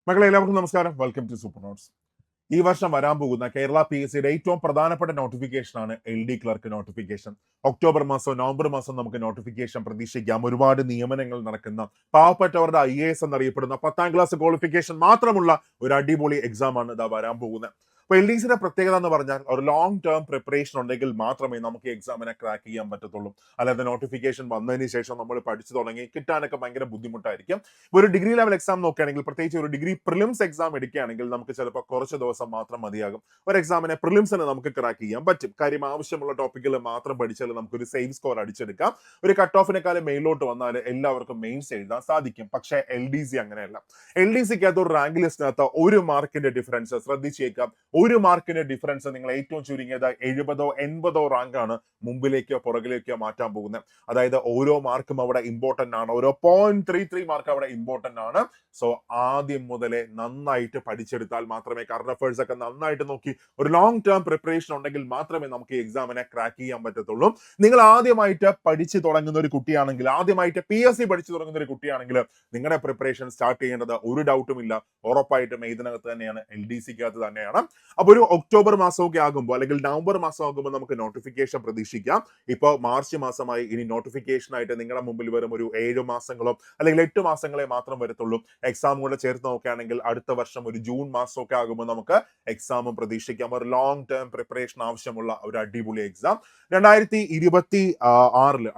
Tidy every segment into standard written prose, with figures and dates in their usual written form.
മക്കളെ എല്ലാവർക്കും നമസ്കാരം. Welcome to super notes. ഈ വർഷം വരാൻ പോകുന്ന കേരള PSCയുടെ ഏറ്റവും പ്രധാനപ്പെട്ട നോട്ടിഫിക്കേഷൻ ആണ് LD ക്ലർക്ക് നോട്ടിഫിക്കേഷൻ. ഒക്ടോബർ മാസം നവംബർ മാസം നമുക്ക് നോട്ടിഫിക്കേഷൻ പ്രതീക്ഷിക്കാം. ഒരുപാട് നിയമനങ്ങൾ നടക്കുന്ന പാവപ്പെട്ടവരുടെ IAS എന്നറിയപ്പെടുന്ന 10ാം ക്ലാസ് ക്വാളിഫിക്കേഷൻ മാത്രമുള്ള ഒരു അടിപൊളി എക്സാം ആണ് ഇതാ വരാൻ പോകുന്നത്. അപ്പൊ LDCയുടെ പ്രത്യേകത എന്ന് പറഞ്ഞാൽ ഒരു ലോങ് ടേം പ്രിപ്പറേഷൻ ഉണ്ടെങ്കിൽ മാത്രമേ നമുക്ക് എക്സാമിനെ ക്രാക്ക് ചെയ്യാൻ പറ്റത്തുള്ളൂ. അല്ലാതെ നോട്ടിഫിക്കേഷൻ വന്നതിന് ശേഷം നമ്മൾ പഠിച്ചു തുടങ്ങി കിട്ടാനൊക്കെ ഭയങ്കര ബുദ്ധിമുട്ടായിരിക്കും. ഒരു ഡിഗ്രി ലെവൽ എക്സാം നോക്കുകയാണെങ്കിൽ, പ്രത്യേകിച്ച് ഒരു ഡിഗ്രി പ്രിലിംസ് എക്സാം എടുക്കുകയാണെങ്കിൽ നമുക്ക് ചിലപ്പോൾ കുറച്ച് ദിവസം മാത്രം മതിയാകും. ഒരു എക്സാമിനെ പ്രിലിംസിന് നമുക്ക് ക്രാക്ക് ചെയ്യാൻ പറ്റും. കാര്യം ആവശ്യമുള്ള ടോപ്പിക്കുകൾ മാത്രം പഠിച്ചാൽ നമുക്കൊരു സേഫ് സ്കോർ അടിച്ചെടുക്കാം. ഒരു കട്ട് ഓഫിനെക്കാളും മെയിലോട്ട് വന്നാൽ എല്ലാവർക്കും മെയിൻസ് എഴുതാൻ സാധിക്കും. പക്ഷേ LDC അങ്ങനെയല്ല. LDCക്കകത്ത് ഒരു റാങ്ക് ലിസ്റ്റിനകത്ത് ഒരു മാർക്കിന്റെ ഡിഫറൻസ് ശ്രദ്ധിച്ചേക്കാം. ഒരു മാർക്കിന്റെ ഡിഫറൻസ് നിങ്ങൾ ഏറ്റവും ചുരുങ്ങിയത് 70 80 റാങ്കാണ് മുമ്പിലേക്കോ പുറകിലേക്കോ മാറ്റാൻ പോകുന്നത്. അതായത് ഓരോ മാർക്കും അവിടെ ഇമ്പോർട്ടന്റ് ആണ്. ഓരോ 0.33 മാർക്ക് അവിടെ ഇമ്പോർട്ടന്റ് ആണ്. സോ ആദ്യം മുതലേ നന്നായിട്ട് പഠിച്ചെടുത്താൽ മാത്രമേ, കറണ്ട് അഫയേഴ്സ് ഒക്കെ നന്നായിട്ട് നോക്കി ഒരു ലോങ് ടേം പ്രിപ്പറേഷൻ ഉണ്ടെങ്കിൽ മാത്രമേ നമുക്ക് ഈ എക്സാമിനെ ക്രാക്ക് ചെയ്യാൻ പറ്റത്തുള്ളൂ. നിങ്ങൾ ആദ്യമായിട്ട് പഠിച്ചു തുടങ്ങുന്ന ഒരു കുട്ടിയാണെങ്കിൽ, ആദ്യമായിട്ട് PSC പഠിച്ചു തുടങ്ങുന്ന ഒരു കുട്ടിയാണെങ്കിൽ നിങ്ങളുടെ പ്രിപ്പറേഷൻ സ്റ്റാർട്ട് ചെയ്യേണ്ടത് ഒരു ഡൗട്ടും ഇല്ല, ഉറപ്പായിട്ടും ഇതിനകത്ത് തന്നെയാണ്, LDCക്കകത്ത് തന്നെയാണ്. അപ്പൊ ഒരു ഒക്ടോബർ മാസമൊക്കെ ആകുമ്പോൾ അല്ലെങ്കിൽ നവംബർ മാസം ആകുമ്പോൾ നമുക്ക് നോട്ടിഫിക്കേഷൻ പ്രതീക്ഷിക്കാം. ഇപ്പോൾ മാർച്ച് മാസമായി. ഇനി നോട്ടിഫിക്കേഷൻ ആയിട്ട് നിങ്ങളുടെ മുമ്പിൽ വരും ഒരു 7 മാസങ്ങളോ അല്ലെങ്കിൽ 8 മാസങ്ങളെ മാത്രം വരത്തുള്ളൂ. എക്സാം കൂടെ ചേർത്ത് നോക്കുകയാണെങ്കിൽ അടുത്ത വർഷം ഒരു ജൂൺ മാസമൊക്കെ ആകുമ്പോൾ നമുക്ക് എക്സാമും പ്രതീക്ഷിക്കാം. ഒരു ലോങ് ടേം പ്രിപ്പറേഷൻ ആവശ്യമുള്ള ഒരു അടിപൊളി എക്സാം 2026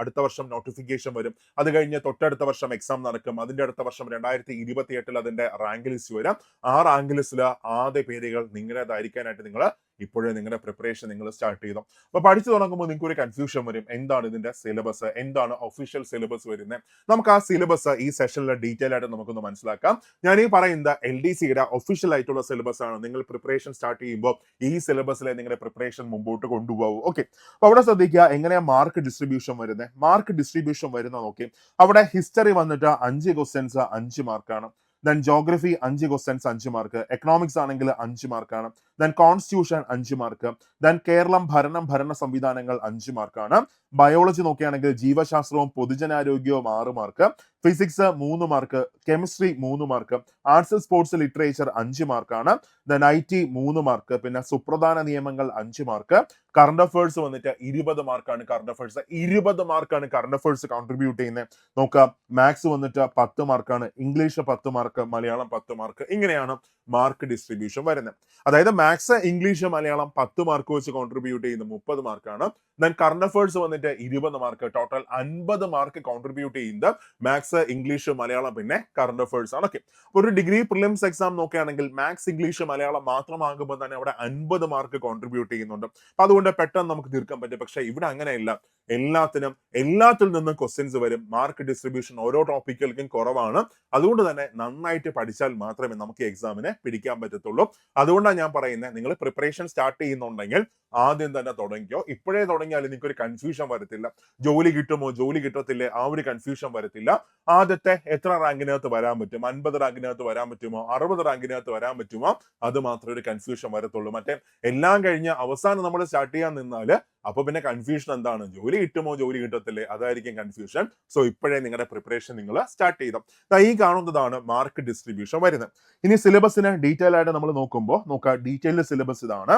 അടുത്ത വർഷം നോട്ടിഫിക്കേഷൻ വരും. അത് കഴിഞ്ഞ് തൊട്ടടുത്ത വർഷം എക്സാം നടക്കും. അതിന്റെ അടുത്ത വർഷം 2028 അതിന്റെ റാങ്ക് ലിസ്റ്റ് വരാം. ആ റാങ്ക് ലിസ്റ്റിൽ ആദ്യ പേരുകൾ നിങ്ങളുടേതായിരിക്കാനായിട്ട് നിങ്ങൾ ഇപ്പോഴേ നിങ്ങളുടെ പ്രിപ്പറേഷൻ നിങ്ങൾ സ്റ്റാർട്ട് ചെയ്തു. അപ്പൊ പഠിച്ചു തുടങ്ങുമ്പോൾ നിങ്ങൾക്ക് ഒരു കൺഫ്യൂഷൻ വരും, എന്താണ് ഇതിന്റെ സിലബസ്, എന്താണ് ഒഫീഷ്യൽ സിലബസ് വരുന്നത്. നമുക്ക് ആ സിലബസ് ഈ സെഷനിൽ ഡീറ്റെയിൽ ആയിട്ട് നമുക്കൊന്ന് മനസ്സിലാക്കാം. ഞാൻ ഈ പറയുന്ന LDCയുടെ ഒഫീഷ്യൽ ആയിട്ടുള്ള സിലബസ് ആണ്. നിങ്ങൾ പ്രിപ്പറേഷൻ സ്റ്റാർട്ട് ചെയ്യുമ്പോൾ ഈ സിലബസിലെ നിങ്ങളുടെ പ്രിപ്പറേഷൻ മുമ്പോട്ട് കൊണ്ടുപോകും. ഓക്കെ, അപ്പൊ അവിടെ ശ്രദ്ധിക്കുക എങ്ങനെയാ മാർക്ക് ഡിസ്ട്രിബ്യൂഷൻ വരുന്നത്. മാർക്ക് ഡിസ്ട്രിബ്യൂഷൻ വരുന്ന നോക്കി, അവിടെ ഹിസ്റ്ററി വന്നിട്ട് 5 ക്വസ്റ്റ്യൻസ് 5 മാർക്കാണ്. Then geography 5 questions 5 mark. Economics ആണെങ്കിൽ 5 മാർക്കാണ്. Then constitution 5 mark. Then Keralam ഭരണ സംവിധാനങ്ങൾ 5 മാർക്കാണ്. ബയോളജി നോക്കുകയാണെങ്കിൽ ജീവശാസ്ത്രവും പൊതുജനാരോഗ്യവും 6 mark. Physics 3 mark. Chemistry 3 mark. Arts sports literature 5 മാർക്കാണ്. Then IT 3 mark. പിന്നെ സുപ്രധാന നിയമങ്ങൾ 5 മാർക്ക്. കറണ്ട് അഫയേഴ്സ് വന്നിട്ട് 20 മാർക്കാണ്. കറണ്ട് അഫയേഴ്സ് 20 മാർക്കാണ് കറണ്ട് അഫയേഴ്സ് കോൺട്രിബ്യൂട്ട് ചെയ്യുന്നത്. നോക്കാം, മാത്സ് വന്നിട്ട് 10 മാർക്കാണ്. English 10 mark. മലയാളം 10 മാർക്ക്. ഇങ്ങനെയാണ് മാർക്ക് ഡിസ്ട്രിബ്യൂഷൻ വരുന്നത്. അതായത് മാത്സ്, ഇംഗ്ലീഷ്, മലയാളം 10 മാർക്ക് വെച്ച് കോൺട്രിബ്യൂട്ട് ചെയ്യുന്ന 30 മാർക്കാണ്. ദെൻ കറണ്ട് അഫയേഴ്സ് വന്നിട്ട് 20 മാർക്ക്. ടോട്ടൽ 50 മാർക്ക് കോൺട്രിബ്യൂട്ട് ചെയ്യുന്നത് മാത്സ്, ഇംഗ്ലീഷ്, മലയാളം പിന്നെ കറണ്ട് അഫയേഴ്സ് ആണ്. ഓക്കെ, ഒരു ഡിഗ്രി പ്രിലിംസ് എക്സാം നോക്കുകയാണെങ്കിൽ മാത്സ്, ഇംഗ്ലീഷ്, മലയാളം മാത്രമാകുമ്പോൾ തന്നെ അവിടെ 50 മാർക്ക് കോൺട്രിബ്യൂട്ട് ചെയ്യുന്നുണ്ട്. അപ്പൊ അതുകൊണ്ട് പെട്ടെന്ന് നമുക്ക് തീർക്കാൻ പറ്റും. പക്ഷെ ഇവിടെ അങ്ങനെയല്ല. എല്ലാത്തിൽ നിന്നും ക്വസ്റ്റ്യൻസ് വരും. മാർക്ക് ഡിസ്ട്രിബ്യൂഷൻ ഓരോ ടോപ്പിക്കുകൾക്കും കുറവാണ്. അതുകൊണ്ട് തന്നെ നന്നായിട്ട് പഠിച്ചാൽ മാത്രമേ നമുക്ക് എക്സാമിനെ പിടിക്കാൻ പറ്റത്തുള്ളൂ. അതുകൊണ്ടാണ് ഞാൻ പറയുന്നത്, നിങ്ങൾ പ്രിപ്പറേഷൻ സ്റ്റാർട്ട് ചെയ്യുന്നുണ്ടെങ്കിൽ ആദ്യം തന്നെ തുടങ്ങിയോ. ഇപ്പോഴേ തുടങ്ങിയാൽ എനിക്കൊരു കൺഫ്യൂഷൻ വരത്തില്ല. ജോലി കിട്ടുമോ ജോലി കിട്ടത്തില്ലേ ആ ഒരു കൺഫ്യൂഷൻ വരത്തില്ല. ആദ്യത്തെ എത്ര റാങ്കിനകത്ത് വരാൻ പറ്റും, 50 റാങ്കിനകത്ത് വരാൻ പറ്റുമോ, 60 റാങ്കിനകത്ത് വരാൻ പറ്റുമോ, അത് മാത്രമേ ഒരു കൺഫ്യൂഷൻ വരത്തുള്ളൂ. മറ്റേ എല്ലാം കഴിഞ്ഞ് അവസാനം നമ്മൾ സ്റ്റാർട്ട് ചെയ്യാൻ നിന്നാല് അപ്പൊ പിന്നെ കൺഫ്യൂഷൻ എന്താണ്, ജോലി കിട്ടുമോ ജോലി കിട്ടത്തില്ലേ, അതായിരിക്കും കൺഫ്യൂഷൻ. സോ ഇപ്പോഴേ നിങ്ങളുടെ പ്രിപ്പറേഷൻ നിങ്ങൾ സ്റ്റാർട്ട് ചെയ്തു. ഈ കാണുന്നതാണ് മാർക്ക് ഡിസ്ട്രിബ്യൂഷൻ വരുന്നത്. ഇനി സിലബസിന് ഡീറ്റെയിൽ ആയിട്ട് നമ്മൾ നോക്കുമ്പോൾ ഡീറ്റെയിൽഡ് സിലബസ് ഇതാണ്.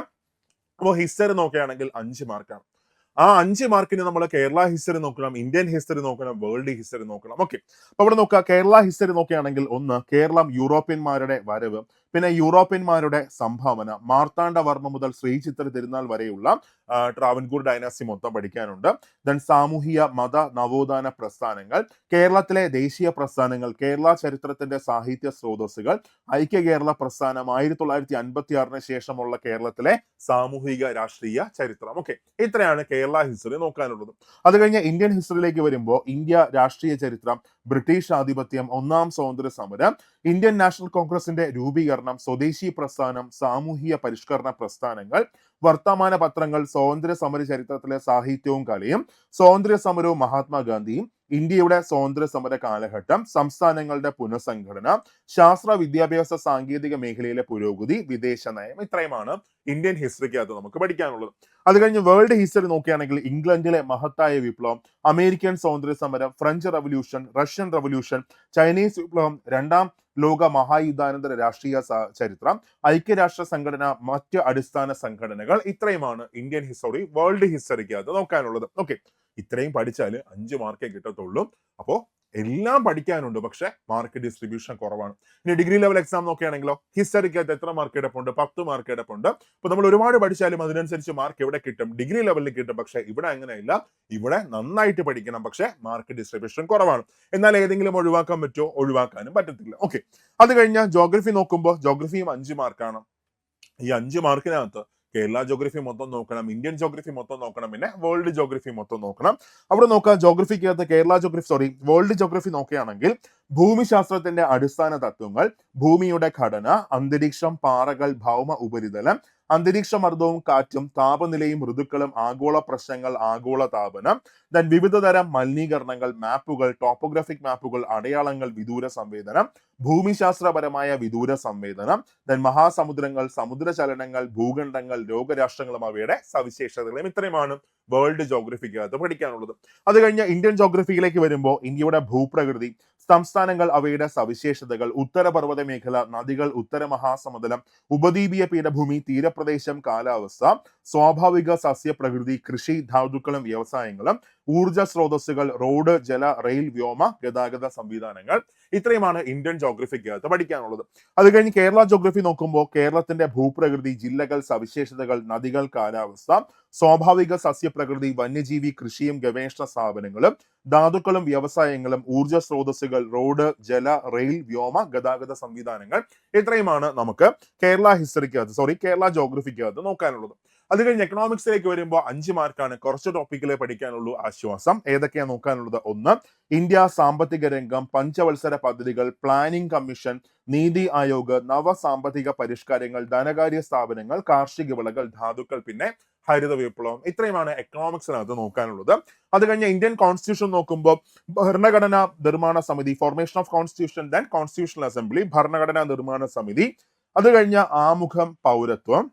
അപ്പോൾ ഹിസ്റ്ററി നോക്കുകയാണെങ്കിൽ 5 മാർക്കാണ്. ആ 5 മാർക്കിന് നമ്മൾ കേരള ഹിസ്റ്ററി നോക്കണം, ഇന്ത്യൻ ഹിസ്റ്ററി നോക്കണം, വേൾഡ് ഹിസ്റ്ററി നോക്കണം. ഓക്കെ, അപ്പൊ അവിടെ നോക്കുക, കേരള ഹിസ്റ്ററി നോക്കുകയാണെങ്കിൽ ഒന്ന്, കേരളം യൂറോപ്യന്മാരുടെ വരവ്, പിന്നെ യൂറോപ്യന്മാരുടെ സംഭാവന, മാർത്താണ്ഡവർമ്മ മുതൽ ശ്രീ ചിത്ര തിരുനാൾ വരെയുള്ള ട്രാവൻകൂർ ഡൈനാസ്റ്റി മൊത്തം പഠിക്കാനുണ്ട്. ദെൻ സാമൂഹിക മത നവോത്ഥാന പ്രസ്ഥാനങ്ങൾ, കേരളത്തിലെ ദേശീയ പ്രസ്ഥാനങ്ങൾ, കേരള ചരിത്രത്തിന്റെ സാഹിത്യ സ്രോതസ്സുകൾ, ഐക്യ കേരള പ്രസ്ഥാനം, 1956 ശേഷമുള്ള കേരളത്തിലെ സാമൂഹിക രാഷ്ട്രീയ ചരിത്രം. ഓക്കെ, ഇത്രയാണ് കേരള ഹിസ്റ്ററി നോക്കാനുള്ളത്. അത് കഴിഞ്ഞ് ഇന്ത്യൻ ഹിസ്റ്ററിയിലേക്ക് വരുമ്പോൾ ഇന്ത്യ രാഷ്ട്രീയ ചരിത്രം, ബ്രിട്ടീഷ് ആധിപത്യം, ഒന്നാം സ്വാതന്ത്ര്യ സമരം, ഇന്ത്യൻ നാഷണൽ കോൺഗ്രസിന്റെ രൂപീകരണം, സ്വദേശി പ്രസ്ഥാനം, സാമൂഹിക പരിഷ്കരണ പ്രസ്ഥാനങ്ങൾ, വർത്തമാന പത്രങ്ങൾ, സ്വാതന്ത്ര്യ സമര ചരിത്രത്തിലെ സാഹിത്യവും കലയും, സ്വാതന്ത്ര്യ സമരവും മഹാത്മാഗാന്ധിയും, ഇന്ത്യയുടെ സ്വാതന്ത്ര്യ സമര കാലഘട്ടം, സംസ്ഥാനങ്ങളുടെ പുനഃസംഘടന, ശാസ്ത്ര വിദ്യാഭ്യാസ സാങ്കേതിക മേഖലയിലെ പുരോഗതി, വിദേശ നയം, ഇത്രയുമാണ് ഇന്ത്യൻ ഹിസ്റ്ററിക്കകത്ത് നമുക്ക് പഠിക്കാനുള്ളത്. അത് കഴിഞ്ഞ് വേൾഡ് ഹിസ്റ്ററി നോക്കുകയാണെങ്കിൽ ഇംഗ്ലണ്ടിലെ മഹത്തായ വിപ്ലവം, അമേരിക്കൻ സ്വാതന്ത്ര്യ സമരം, French revolution, Russian revolution, Chinese വിപ്ലവം, രണ്ടാം ലോക മഹായുദ്ധാനന്തര രാഷ്ട്രീയ ചരിത്രം, ഐക്യരാഷ്ട്ര സംഘടന, മറ്റ് അടിസ്ഥാന സംഘടനകൾ, ഇത്രയുമാണ് ഇന്ത്യൻ ഹിസ്റ്ററി വേൾഡ് ഹിസ്റ്ററിക്കകത്ത് നോക്കാനുള്ളത്. ഓക്കെ, ഇത്രയും പഠിച്ചാൽ 5 മാർക്കേ കിട്ടത്തുള്ളൂ. അപ്പോ എല്ലാം പഠിക്കാനുണ്ട്, പക്ഷെ മാർക്ക് ഡിസ്ട്രിബ്യൂഷൻ കുറവാണ്. ഇനി ഡിഗ്രി ലെവൽ എക്സാം നോക്കുകയാണെങ്കിലോ ഹിസ്റ്ററിക്കകത്ത് എത്ര മാർക്ക് എടുപ്പുണ്ട്? 10 മാർക്ക് എടുപ്പുണ്ട്. അപ്പൊ നമ്മൾ ഒരുപാട് പഠിച്ചാലും അതിനനുസരിച്ച് മാർക്ക് എവിടെ കിട്ടും? ഡിഗ്രി ലെവലിൽ കിട്ടും. പക്ഷെ ഇവിടെ അങ്ങനെയില്ല, ഇവിടെ നന്നായിട്ട് പഠിക്കണം, പക്ഷെ മാർക്ക് ഡിസ്ട്രിബ്യൂഷൻ കുറവാണ്. എന്നാൽ ഏതെങ്കിലും ഒഴിവാക്കാൻ പറ്റുമോ? ഒഴിവാക്കാനും പറ്റത്തില്ല. ഓക്കെ, അത് കഴിഞ്ഞാൽ ജോഗ്രഫി നോക്കുമ്പോൾ ജോഗ്രഫിയും 5 മാർക്കാണ്. ഈ 5 മാർക്കിനകത്ത് കേരള ജോഗ്രഫി മൊത്തം നോക്കണം, ഇന്ത്യൻ ജോഗ്രഫി മൊത്തം നോക്കണം, പിന്നെ വേൾഡ് ജോഗ്രഫി മൊത്തം നോക്കണം. അവിടെ നോക്കാം, ജോഗ്രഫിക്കകത്ത് വേൾഡ് ജോഗ്രഫി നോക്കുകയാണെങ്കിൽ ഭൂമിശാസ്ത്രത്തിന്റെ അടിസ്ഥാന തത്വങ്ങൾ, ഭൂമിയുടെ ഘടന, അന്തരീക്ഷം, പാറകൾ, ഭൗമ ഉപരിതലം, അന്തരീക്ഷ മർദ്ദവും കാറ്റും, താപനിലയും ഋതുക്കളും, ആഗോള പ്രശ്നങ്ങൾ, ആഗോള താപനം, ദെൻ വിവിധ തരം മലിനീകരണങ്ങൾ, മാപ്പുകൾ, ടോപ്പോഗ്രാഫിക് മാപ്പുകൾ, അടയാളങ്ങൾ, വിദൂര സംവേദനം, ഭൂമിശാസ്ത്രപരമായ വിദൂര സംവേദനം, ദെൻ മഹാസമുദ്രങ്ങൾ, സമുദ്രചലനങ്ങൾ, ഭൂഖണ്ഡങ്ങൾ, ലോകരാഷ്ട്രങ്ങളും അവയുടെ സവിശേഷതകളും, ഇത്രയുമാണ് വേൾഡ് ജോഗ്രഫിക്കകത്ത് പഠിക്കാനുള്ളത്. അത് കഴിഞ്ഞ് ഇന്ത്യൻ ജോഗ്രഫിയിലേക്ക് വരുമ്പോൾ ഇന്ത്യയുടെ ഭൂപ്രകൃതി, സംസ്ഥാനങ്ങൾ, അവയുടെ സവിശേഷതകൾ, ഉത്തരപർവ്വത മേഖല, നദികൾ, ഉത്തര മഹാസമുദ്രം, ഉപദ്വീപീയ പീഠഭൂമി, തീരപ്രദേശം, കാലാവസ്ഥ, സ്വാഭാവിക സസ്യപ്രകൃതി, കൃഷി, ധാതുക്കളും വ്യവസായങ്ങളും, ഊർജ സ്രോതസ്സുകൾ, റോഡ്, ജല, റെയിൽ, വ്യോമ ഗതാഗത സംവിധാനങ്ങൾ, ഇത്രയുമാണ് ഇന്ത്യൻ ജോഗ്രഫിക്കകത്ത് പഠിക്കാനുള്ളത്. അത് കഴിഞ്ഞ് കേരള ജോഗ്രഫി നോക്കുമ്പോൾ കേരളത്തിന്റെ ഭൂപ്രകൃതി, ജില്ലകൾ, സവിശേഷതകൾ, നദികൾ, കാലാവസ്ഥ, സ്വാഭാവിക സസ്യപ്രകൃതി, വന്യജീവി, കൃഷിയും ഗവേഷണ സ്ഥാപനങ്ങളും, ധാതുക്കളും വ്യവസായങ്ങളും, ഊർജ സ്രോതസ്സുകൾ, റോഡ്, ജല, റെയിൽ, വ്യോമ ഗതാഗത സംവിധാനങ്ങൾ, ഇത്രയുമാണ് നമുക്ക് കേരള ജോഗ്രഫിക്കകത്ത് നോക്കാനുള്ളത്. അത് കഴിഞ്ഞ് എക്കണോമിക്സിലേക്ക് വരുമ്പോൾ 5 മാർക്കാണ്. കുറച്ച് ടോപ്പിക്കിലെ പഠിക്കാനുള്ളൂ. ആശ്വാസം. ഏതൊക്കെയാണ് നോക്കാനുള്ളത്? 1, ഇന്ത്യ സാമ്പത്തിക രംഗം, പഞ്ചവത്സര പദ്ധതികൾ, പ്ലാനിംഗ് കമ്മീഷൻ, നീതി ആയോഗ്, നവ സാമ്പത്തിക പരിഷ്കാരങ്ങൾ, ധനകാര്യ സ്ഥാപനങ്ങൾ, കാർഷിക വിളകൾ, ധാതുക്കൾ, പിന്നെ ഹരിത വിപ്ലവം, ഇത്രയുമാണ് എക്കണോമിക്സിനകത്ത് നോക്കാനുള്ളത്. അത് കഴിഞ്ഞ് ഇന്ത്യൻ കോൺസ്റ്റിറ്റ്യൂഷൻ നോക്കുമ്പോൾ ഭരണഘടനാ നിർമ്മാണ സമിതി, formation of constitution, then constitutional assembly, ഭരണഘടനാ നിർമ്മാണ സമിതി, അത് കഴിഞ്ഞ ആമുഖം, പൗരത്വം,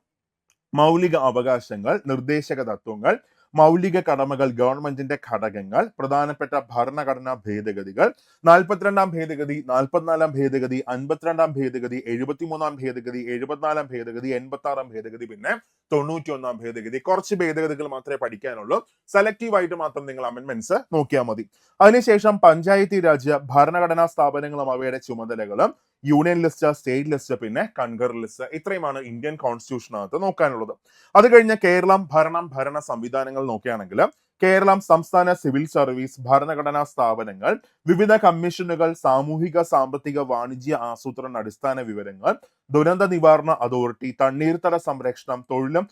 മൗലിക അവകാശങ്ങൾ, നിർദ്ദേശക തത്വങ്ങൾ, മൗലിക കടമകൾ, ഗവൺമെന്റിന്റെ ഘടകങ്ങൾ, പ്രധാനപ്പെട്ട ഭരണഘടനാ ഭേദഗതികൾ, 42-ാം ഭേദഗതി, 44-ാം ഭേദഗതി, 52-ാം ഭേദഗതി, 73-ാം ഭേദഗതി, 74-ാം ഭേദഗതി, 86-ാം ഭേദഗതി, പിന്നെ 91-ാം ഭേദഗതി. കുറച്ച് ഭേദഗതികൾ മാത്രമേ പഠിക്കാനുള്ളൂ. സെലക്റ്റീവ് ആയിട്ട് മാത്രം നിങ്ങൾ അമെന്റ്മെന്റ്സ് നോക്കിയാൽ മതി. അതിനുശേഷം പഞ്ചായത്തി രാജ്, ഭരണഘടനാ സ്ഥാപനങ്ങളും അവയുടെ ചുമതലകളും, യൂണിയൻ ലിസ്റ്റ്, സ്റ്റേറ്റ് ലിസ്റ്റ്, പിന്നെ കൺകർ ലിസ്റ്റ്, ഇത്രയുമാണ് ഇന്ത്യൻ കോൺസ്റ്റിറ്റ്യൂഷനകത്ത് നോക്കാനുള്ളത്. അത് കഴിഞ്ഞ കേരളം, ഭരണ സംവിധാനങ്ങൾ നോക്കുകയാണെങ്കിൽ കേരളം സംസ്ഥാന സിവിൽ സർവീസ്, ഭരണഘടനാ സ്ഥാപനങ്ങൾ, വിവിധ കമ്മീഷനുകൾ, സാമൂഹിക സാമ്പത്തിക വാണിജ്യ ആസൂത്രണ അടിസ്ഥാന വിവരങ്ങൾ, ദുരന്ത നിവാരണ അതോറിറ്റി, തണ്ണീർത്തട സംരക്ഷണം, തൊഴിലും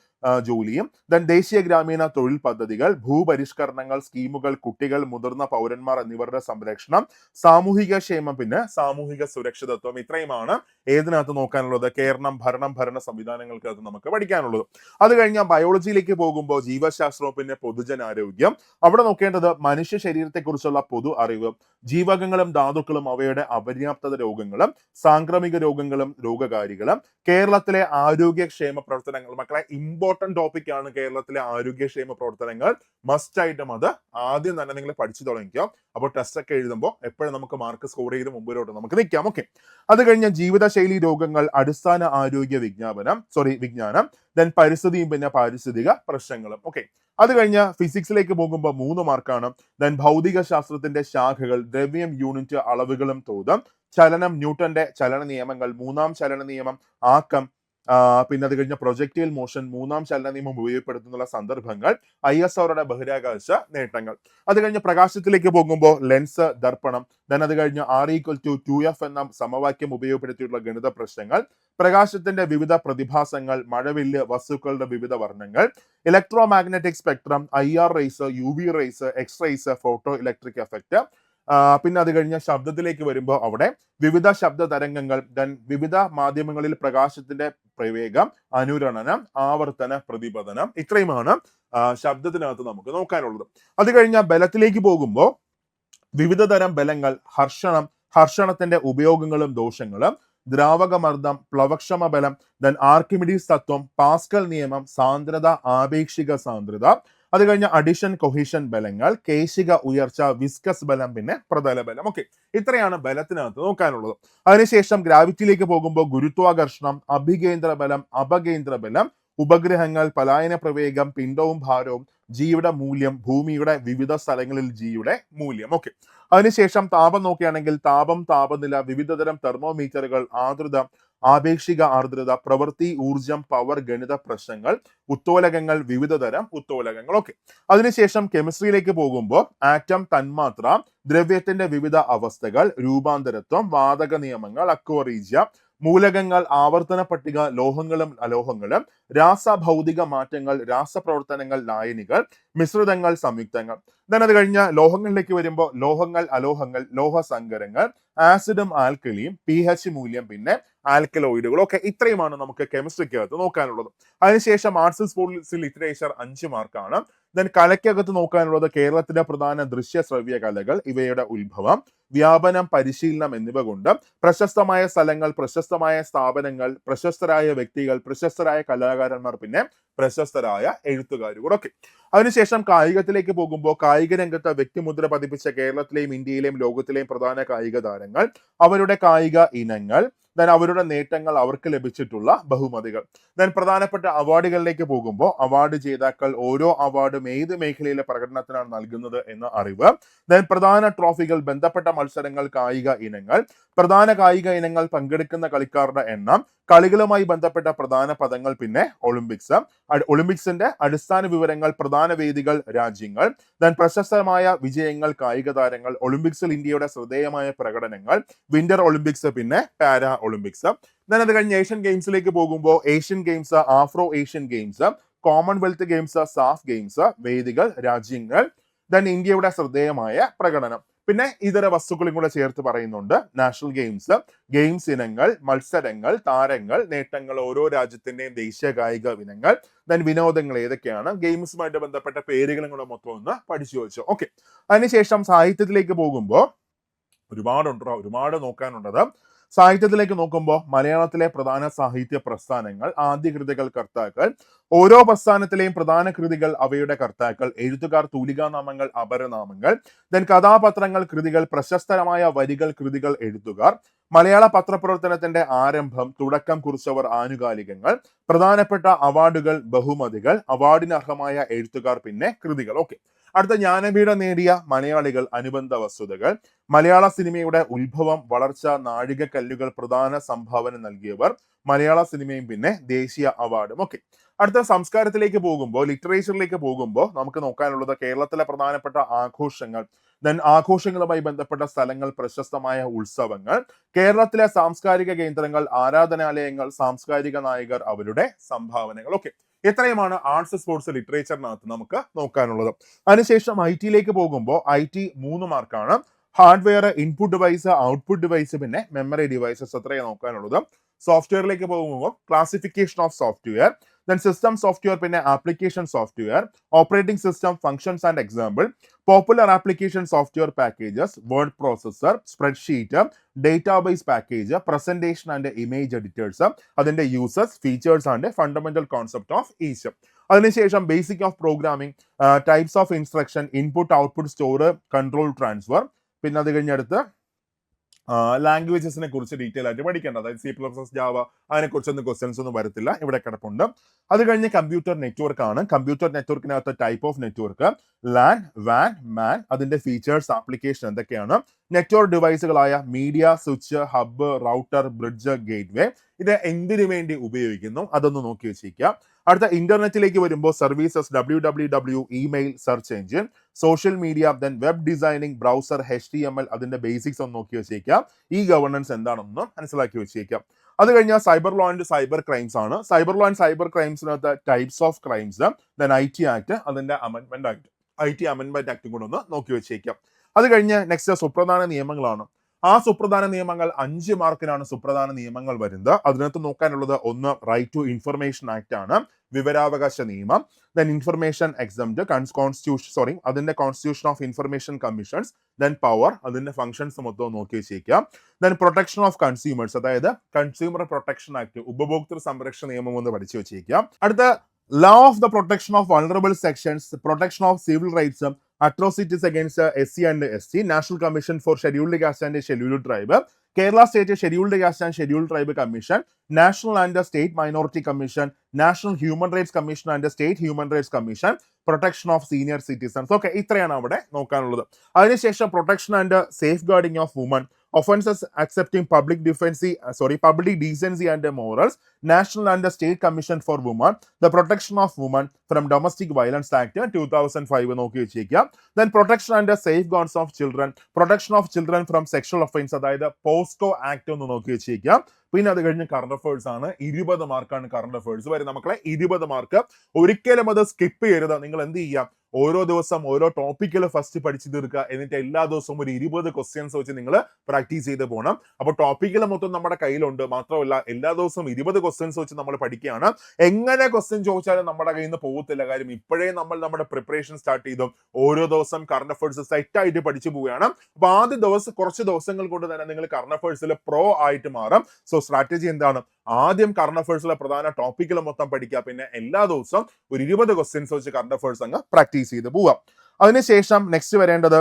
ജോലിയും, ദെൻ ദേശീയ ഗ്രാമീണ തൊഴിൽ പദ്ധതികൾ, ഭൂപരിഷ്കരണങ്ങൾ, സ്കീമുകൾ, കുട്ടികൾ, മുതിർന്ന പൗരന്മാർ എന്നിവരുടെ സംരക്ഷണം, സാമൂഹിക ക്ഷേമം, പിന്നെ സാമൂഹിക സുരക്ഷിതത്വം, ഇത്രയുമാണ് ഏതിനകത്ത് നോക്കാനുള്ളത്? കേരളം, ഭരണ സംവിധാനങ്ങൾക്കകത്ത് നമുക്ക് പഠിക്കാനുള്ളത്. അത് കഴിഞ്ഞാൽ ബയോളജിയിലേക്ക് പോകുമ്പോൾ ജീവശാസ്ത്രവും പിന്നെ പൊതുജനാരോഗ്യം. അവിടെ നോക്കേണ്ടത് മനുഷ്യ ശരീരത്തെക്കുറിച്ചുള്ള പൊതു അറിവ്, ജീവകങ്ങളും ധാതുക്കളും അവയുടെ അപര്യാപ്തത രോഗങ്ങളും, സാംക്രമിക രോഗങ്ങളും രോഗകാരികളും, കേരളത്തിലെ ആരോഗ്യക്ഷേമ പ്രവർത്തനങ്ങൾ. മക്കളെ, ഇമ്പോർട്ടന്റ് ടോപ്പിക് ആണ് കേരളത്തിലെ ആരോഗ്യക്ഷേമ പ്രവർത്തനങ്ങൾ. മസ്റ്റ് ആയിട്ടും അത് ആദ്യം തന്നെ നിങ്ങൾ പഠിച്ചു തുടങ്ങിക്കോ. അപ്പോൾ ടെസ്റ്റ് ഒക്കെ എഴുതുമ്പോൾ എപ്പോഴും നമുക്ക് മാർക്ക് സ്കോർ ചെയ്ത് മുമ്പിലോട്ട് നമുക്ക് നിൽക്കാം. ഓക്കെ, അത് കഴിഞ്ഞ് ജീവിതശൈലി രോഗങ്ങൾ, അടിസ്ഥാന ആരോഗ്യ വിജ്ഞാനം, ദെൻ പരിസ്ഥിതിയും പിന്നെ പാരിസ്ഥിതിക പ്രശ്നങ്ങളും. ഓക്കെ, അത് കഴിഞ്ഞ് ഫിസിക്സിലേക്ക് പോകുമ്പോൾ 3 മാർക്കാണ്. ദെൻ ഭൗതിക ശാസ്ത്രത്തിന്റെ ശാഖകൾ, ദ്രവ്യം, യൂണിറ്റ്, അളവുകളും തോതും, ചലനം, ന്യൂട്ടന്റെ ചലന നിയമങ്ങൾ, 3-ാം ചലന നിയമം, ആക്കം, പിന്നെ അത് കഴിഞ്ഞ പ്രൊജക്റ്റൈൽ മോഷൻ, 3-ാം ചലന നിയമം ഉപയോഗപ്പെടുത്തുന്ന സന്ദർഭങ്ങൾ, ISROയുടെ ബഹിരാകാശ നേട്ടങ്ങൾ. അത് കഴിഞ്ഞ് പ്രകാശത്തിലേക്ക് പോകുമ്പോൾ ലെൻസ്, ദർപ്പണം, ദെൻ അത് കഴിഞ്ഞ് R=2F എന്ന സമവാക്യം ഉപയോഗപ്പെടുത്തിയിട്ടുള്ള ഗണിത പ്രശ്നങ്ങൾ, പ്രകാശത്തിന്റെ വിവിധ പ്രതിഭാസങ്ങൾ, മഴവില്ല്, വസ്തുക്കളുടെ വിവിധ വർണ്ണങ്ങൾ, electro magnetic spectrum, IR rays, UV rays, X rays, photo electric effect. പിന്നെ അത് കഴിഞ്ഞ ശബ്ദത്തിലേക്ക് വരുമ്പോൾ അവിടെ വിവിധ ശബ്ദ തരംഗങ്ങൾ, ദെൻ വിവിധ മാധ്യമങ്ങളിൽ പ്രകാശത്തിന്റെ പ്രവേഗം, അനുരണനം, ആവർത്തന, പ്രതിപതനം, ഇത്രയുമാണ് ശബ്ദത്തിനകത്ത് നമുക്ക് നോക്കാനുള്ളത്. അത് കഴിഞ്ഞ ബലത്തിലേക്ക് പോകുമ്പോൾ വിവിധ തരം ബലങ്ങൾ, ഹർഷണത്തിന്റെ ഉപയോഗങ്ങളും ദോഷങ്ങളും, ദ്രാവകമർദ്ദം, പ്ലവക്ഷമ ബലം, ദെൻ ആർക്കിമിഡീസ് തത്വം, പാസ്കൽ നിയമം, സാന്ദ്രത, ആപേക്ഷിക സാന്ദ്രത, അത് കഴിഞ്ഞ അഡിഷൻ കൊഹിഷൻ ബലങ്ങൾ, കേശിക ഉയർച്ച, വിസ്കസ് ബലം, പിന്നെ പ്രതല ബലം. ഓക്കെ, ഇത്രയാണ് ബലത്തിനകത്ത് നോക്കാനുള്ളത്. അതിനുശേഷം ഗ്രാവിറ്റിയിലേക്ക് പോകുമ്പോൾ ഗുരുത്വാകർഷണം, അഭികേന്ദ്ര ബലം, അപകേന്ദ്ര ബലം, ഉപഗ്രഹങ്ങൾ, പലായന പ്രവേഗം, പിണ്ഡവും ഭാരവും, ജിയുടെ മൂല്യം, ഭൂമിയുടെ വിവിധ സ്ഥലങ്ങളിൽ ജിയുടെ മൂല്യം. ഓക്കെ, അതിനുശേഷം താപം നോക്കുകയാണെങ്കിൽ താപം, താപനില, വിവിധതരം തെർമോമീറ്ററുകൾ, ആർദ്രത, ആപേക്ഷിക ആർദ്രത, പ്രവൃത്തി, ഊർജം, പവർ, ഗണിത പ്രശ്നങ്ങൾ, ഉത്തോലകങ്ങൾ, വിവിധതരം ഉത്തോലകങ്ങൾ. ഓക്കെ, അതിനുശേഷം കെമിസ്ട്രിയിലേക്ക് പോകുമ്പോൾ ആറ്റം, തന്മാത്ര, ദ്രവ്യത്തിന്റെ വിവിധ അവസ്ഥകൾ, രൂപാന്തരത്വം, വാതക നിയമങ്ങൾ, അക്വറീജ്യ, മൂലകങ്ങൾ, ആവർത്തന പട്ടിക, ലോഹങ്ങളും അലോഹങ്ങളും, രാസഭൗതിക മാറ്റങ്ങൾ, രാസപ്രവർത്തനങ്ങൾ, ലായനികൾ, മിശ്രിതങ്ങൾ, സംയുക്തങ്ങൾ. then അത് കഴിഞ്ഞ ലോഹങ്ങളിലേക്ക് വരുമ്പോൾ ലോഹങ്ങൾ, അലോഹങ്ങൾ, ലോഹസങ്കരങ്ങൾ, ആസിഡും ആൽക്കലിയും, pH മൂല്യം, പിന്നെ ആൽക്കലോയിഡുകൾ. ഓക്കെ, ഇത്രയുമാണ് നമുക്ക് കെമിസ്ട്രിക്കകത്ത് നോക്കാനുള്ളത്. അതിനുശേഷം ആർട്സ്, സ്പോർട്സ്, ലിറ്ററേച്ചർ 5 മാർക്കാണ്. ദെൻ കലയ്ക്കകത്ത് നോക്കാനുള്ളത് കേരളത്തിലെ പ്രധാന ദൃശ്യ ശ്രവ്യ കലകൾ, ഇവയുടെ ഉത്ഭവം, വ്യാപനം, പരിശീലനം എന്നിവ കൊണ്ട് പ്രശസ്തമായ സ്ഥലങ്ങൾ, പ്രശസ്തമായ സ്ഥാപനങ്ങൾ, പ്രശസ്തരായ വ്യക്തികൾ, പ്രശസ്തരായ കലാകാരന്മാർ, പിന്നെ പ്രശസ്തരായ എഴുത്തുകാരുകൾ. ഓക്കെ, അതിനുശേഷം കായികത്തിലേക്ക് പോകുമ്പോൾ കായിക രംഗത്ത് വ്യക്തിമുദ്ര പതിപ്പിച്ച കേരളത്തിലെയും ഇന്ത്യയിലെയും ലോകത്തിലെയും പ്രധാന കായിക താരങ്ങൾ, അവരുടെ കായിക ഇനങ്ങൾ, ദെൻ അവരുടെ നേട്ടങ്ങൾ, അവർക്ക് ലഭിച്ചിട്ടുള്ള ബഹുമതികൾ. ദെൻ പ്രധാനപ്പെട്ട അവാർഡുകളിലേക്ക് പോകുമ്പോൾ അവാർഡ് ജേതാക്കൾ, ഓരോ അവാർഡും ഏത് മേഖലയിലെ പ്രകടനത്തിനാണ് നൽകുന്നത് എന്ന അറിവ്, ദെൻ പ്രധാന ട്രോഫികൾ, ബന്ധപ്പെട്ട മത്സരങ്ങൾ, കായിക ഇനങ്ങൾ, പ്രധാന കായിക ഇനങ്ങൾ, പങ്കെടുക്കുന്ന കളിക്കാരുടെ എണ്ണം, കളികളുമായി ബന്ധപ്പെട്ട പ്രധാന പദങ്ങൾ, പിന്നെ ഒളിമ്പിക്സിന്റെ അടിസ്ഥാന വിവരങ്ങൾ, പ്രധാന വേദികൾ, രാജ്യങ്ങൾ, ദെൻ പ്രശസ്തമായ വിജയങ്ങൾ, കായിക താരങ്ങൾ, ഒളിമ്പിക്സിൽ ഇന്ത്യയുടെ ശ്രദ്ധേയമായ പ്രകടനങ്ങൾ, വിന്റർ ഒളിമ്പിക്സ്, പിന്നെ പാരാ ഒളിമ്പിക്സ്. ദെൻ അത് കഴിഞ്ഞ് ഏഷ്യൻ ഗെയിംസിലേക്ക് പോകുമ്പോൾ Asian games, Afro Asian games, Commonwealth games, SAF games, വേദികൾ, രാജ്യങ്ങൾ, ദെൻ ഇന്ത്യയുടെ ശ്രദ്ധേയമായ പ്രകടനം, പിന്നെ ഇതര വസ്തുക്കളും കൂടെ ചേർത്ത് പറയുന്നുണ്ട്. നാഷണൽ ഗെയിംസ്, ഗെയിംസ് ഇനങ്ങൾ, മത്സരങ്ങൾ, താരങ്ങൾ, നേട്ടങ്ങൾ, ഓരോ രാജ്യത്തിന്റെയും ദേശീയ കായിക ഇനങ്ങൾ, ദെൻ വിനോദങ്ങൾ ഏതൊക്കെയാണ്, ഗെയിംസുമായിട്ട് ബന്ധപ്പെട്ട പേരുകളും കൂടെ മൊത്തം ഒന്ന് പഠിച്ചു വെച്ചു. ഓക്കെ, അതിനുശേഷം സാഹിത്യത്തിലേക്ക് പോകുമ്പോൾ ഒരുപാട് നോക്കാനുള്ളത്. സാഹിത്യത്തിലേക്ക് നോക്കുമ്പോൾ മലയാളത്തിലെ പ്രധാന സാഹിത്യ പ്രസ്ഥാനങ്ങൾ, ആദ്യ കൃതികൾ, കർത്താക്കൾ, ഓരോ പ്രസ്ഥാനത്തിലെയും പ്രധാന കൃതികൾ, അവയുടെ കർത്താക്കൾ, എഴുത്തുകാർ, തൂലികാനാമങ്ങൾ, അപരനാമങ്ങൾ, ദെൻ കഥാപാത്രങ്ങൾ, കൃതികൾ, പ്രശസ്തരമായ വരികൾ, കൃതികൾ, എഴുത്തുകാർ, മലയാള പത്രപ്രവർത്തനത്തിന്റെ ആരംഭം, തുടക്കം കുറിച്ചവർ, ആനുകാലികങ്ങൾ, പ്രധാനപ്പെട്ട അവാർഡുകൾ, ബഹുമതികൾ, അവാർഡിന് അർഹമായ എഴുത്തുകാർ, പിന്നെ കൃതികൾ. ഓക്കെ, അടുത്ത ജ്ഞാനപീഠം നേടിയ മലയാളികൾ, അനുബന്ധ വസ്തുതകൾ, മലയാള സിനിമയുടെ ഉത്ഭവം, വളർച്ച, നാഴികക്കല്ലുകൾ, പ്രധാന സംഭാവന നൽകിയവർ, മലയാള സിനിമയും, പിന്നെ ദേശീയ അവാർഡും. ഓക്കെ, അടുത്ത സംസ്കാരത്തിലേക്ക് പോകുമ്പോൾ ലിറ്ററേച്ചറിലേക്ക് പോകുമ്പോൾ നമുക്ക് നോക്കാനുള്ളത് കേരളത്തിലെ പ്രധാനപ്പെട്ട ആഘോഷങ്ങൾ, ദെൻ ആഘോഷങ്ങളുമായി ബന്ധപ്പെട്ട സ്ഥലങ്ങൾ, പ്രശസ്തമായ ഉത്സവങ്ങൾ, കേരളത്തിലെ സാംസ്കാരിക കേന്ദ്രങ്ങൾ, ആരാധനാലയങ്ങൾ, സാംസ്കാരിക നായകർ, അവരുടെ സംഭാവനകൾ. ഓക്കെ, ഇത്രയുമാണ് ആർട്സ്, സ്പോർട്സ്, ലിറ്ററേച്ചറിനകത്ത് നമുക്ക് നോക്കാനുള്ളത്. അതിനുശേഷം IT പോകുമ്പോൾ IT 3 മാർക്കാണ്. Hardware, input device, output device, പിന്നെ മെമ്മറി ഡിവൈസസ്, അത്രയും നോക്കാനുള്ളത്. സോഫ്റ്റ്വെയറിലേക്ക് പോകുമ്പോൾ classification of software, then system software, പിന്നെ application software, operating system, functions and example, popular application software packages, word processor, spreadsheet, database package, presentation and image editors, അതിന്റെ uses, features and fundamental concept of each. അതിനുശേഷം basic of programming, types of instruction, input, output, store, control, transfer, പിന്നെ അത് കഴിഞ്ഞടുത്ത് ലാംഗ്വേജസിനെ കുറിച്ച് detail ആയിട്ട് പഠിക്കേണ്ടത്. അതായത് C++, Java, അതിനെക്കുറിച്ചൊന്നും questions ഒന്നും വരത്തില്ല, ഇവിടെ കിടപ്പുണ്ട്. അത് കഴിഞ്ഞ് കമ്പ്യൂട്ടർ നെറ്റ്വർക്ക് ആണ്. കമ്പ്യൂട്ടർ നെറ്റ്വർക്കിനകത്ത് type of network, LAN, WAN, MAN, അതിന്റെ ഫീച്ചേഴ്സ്, ആപ്ലിക്കേഷൻ എന്തൊക്കെയാണ്, നെറ്റ്വർക്ക് ഡിവൈസുകളായ media, switch, hub, router, bridge, gateway, ഇത് എന്തിനു വേണ്ടി ഉപയോഗിക്കുന്നു അതൊന്ന് നോക്കി വെച്ചിരിക്കുക. അടുത്ത ഇന്റർനെറ്റിലേക്ക് വരുമ്പോൾ services, www, email, search engine, social media, then web designing, browser, HTML, അതിന്റെ ബേസിക്സ് ഒന്ന് നോക്കി വെച്ചേക്കാം. ഈ ഗവർണൻസ് എന്താണെന്ന് മനസ്സിലാക്കി വെച്ചേക്കാം. അത് കഴിഞ്ഞാൽ cyber law and cyber crimes ആണ്. സൈബർ ലോ ആൻഡ് സൈബർ ക്രൈംസിനകത്ത് types of crimes, then IT act, അതിന്റെ അമെൻമെന്റ് ആക്ട്, IT അമെൻമെന്റ് ആക്ടും കൂടെ ഒന്ന് നോക്കി വെച്ചേക്കാം. അത് കഴിഞ്ഞ് നെക്സ്റ്റ് സുപ്രധാന നിയമങ്ങളാണ്. ആ സുപ്രധാന നിയമങ്ങൾ 5 മാർക്കിനാണ് സുപ്രധാന നിയമങ്ങൾ വരുന്നത്. അതിനകത്ത് നോക്കാനുള്ളത് ഒന്ന് റൈറ്റ് ടു ഇൻഫർമേഷൻ ആക്ട് ആണ്, വിവരാവകാശ നിയമം. ദെൻ ഇൻഫർമേഷൻ എക്സംപ്റ്റ് കോൺസ്റ്റിറ്റ്യൂഷൻ അതിന്റെ constitution of information commissions. Then power അതിന്റെ ഫംഗ്ഷൻസ് മൊത്തം നോക്കി വെച്ചേക്കാം. ദെൻ പ്രൊട്ടക്ഷൻ ഓഫ് കൺസ്യൂമേഴ്സ്, അതായത് കൺസ്യൂമർ പ്രൊട്ടക്ഷൻ ആക്ട്, ഉപഭോക്തൃ സംരക്ഷണ നിയമം ഒന്ന് പഠിച്ചു വെച്ചേക്കാം. അടുത്ത law of the protection of vulnerable sections, protection of civil rights, atrocities against SC and ST, National Commission for Scheduled Caste and Scheduled Tribe, Kerala State Scheduled Caste and Scheduled Tribe Commission, National and State Minority Commission, National Human Rights Commission and State Human Rights Commission, protection of senior citizens. Okay, ഇത്രയാണ് അവിടെ നോക്കാനുള്ളത്. അതിനുശേഷം protection and safe guarding of woman, offences accepting public decency and morals, National and State Commission for Women, the Protection of Women from Domestic Violence Act 2005 നോക്കി വെച്ചേക്കാം. Then protection and safeguards of children, protection of children from sexual offence, അതായത് POCSO act ഒന്ന് നോക്കി വെച്ചേക്കാം. പിന്നെ അത് കഴിഞ്ഞ് current affairs ആണ്. 20 മാർക്കാണ് കറണ്ട് അഫേഴ്സ് വരുന്നത് മക്കളെ. 20 മാർക്ക്. ഒരിക്കലും അത് സ്കിപ്പ് ചെയ്യരുത്. നിങ്ങൾ എന്ത് ചെയ്യാം, ഓരോ ദിവസം ഓരോ ടോപ്പിക്കിൽ ഫസ്റ്റ് പഠിച്ചു തീർക്കുക. എന്നിട്ട് എല്ലാ ദിവസവും ഒരു 20 ക്വസ്റ്റ്യൻസ് വെച്ച് നിങ്ങൾ പ്രാക്ടീസ് ചെയ്ത് പോകണം. അപ്പോൾ ടോപ്പിക്കിൽ മൊത്തം നമ്മുടെ കയ്യിലുണ്ട്. മാത്രമല്ല എല്ലാ ദിവസവും 20 ക്വസ്റ്റ്യൻസ് വെച്ച് നമ്മൾ പഠിക്കുകയാണ്. എങ്ങനെ ക്വസ്റ്റ്യൻ ചോദിച്ചാലും നമ്മുടെ കയ്യിൽ നിന്ന് പോകത്തില്ല. കാര്യം ഇപ്പോഴേ നമ്മൾ നമ്മുടെ പ്രിപ്പറേഷൻ സ്റ്റാർട്ട് ചെയ്തു. ഓരോ ദിവസം കറണ്ട് അഫേഴ്സ് സെറ്റ് ആയിട്ട് പഠിച്ചു പോവുകയാണ്. അപ്പോൾ ആദ്യ ദിവസം കുറച്ച് ദിവസങ്ങൾ കൊണ്ട് തന്നെ നിങ്ങൾ കറണ്ട് അഫേഴ്സിൽ പ്രോ ആയിട്ട് മാറും. സോ സ്ട്രാറ്റജി എന്താണ്? ആദ്യം കറണ്ട് അഫേഴ്സിലെ പ്രധാന ടോപ്പിക്കിൽ മൊത്തം പഠിക്കുക. പിന്നെ എല്ലാ ദിവസവും ഒരു 20 ക്വസ്റ്റ്യൻസ് വെച്ച് കറണ്ട് അഫേഴ്സ് അങ്ങ് പ്രാക്ടീസ് ചെയ്ത് പോവാം. അതിനുശേഷം നെക്സ്റ്റ് വരേണ്ടത്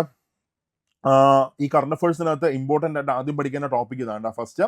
ഈ കറണ്ട് അഫേഴ്സിനകത്ത് ഇമ്പോർട്ടൻ്റ് ആയിട്ട് ആദ്യം പഠിക്കുന്ന ടോപ്പിക് ഇതാണ്. ഫസ്റ്റ്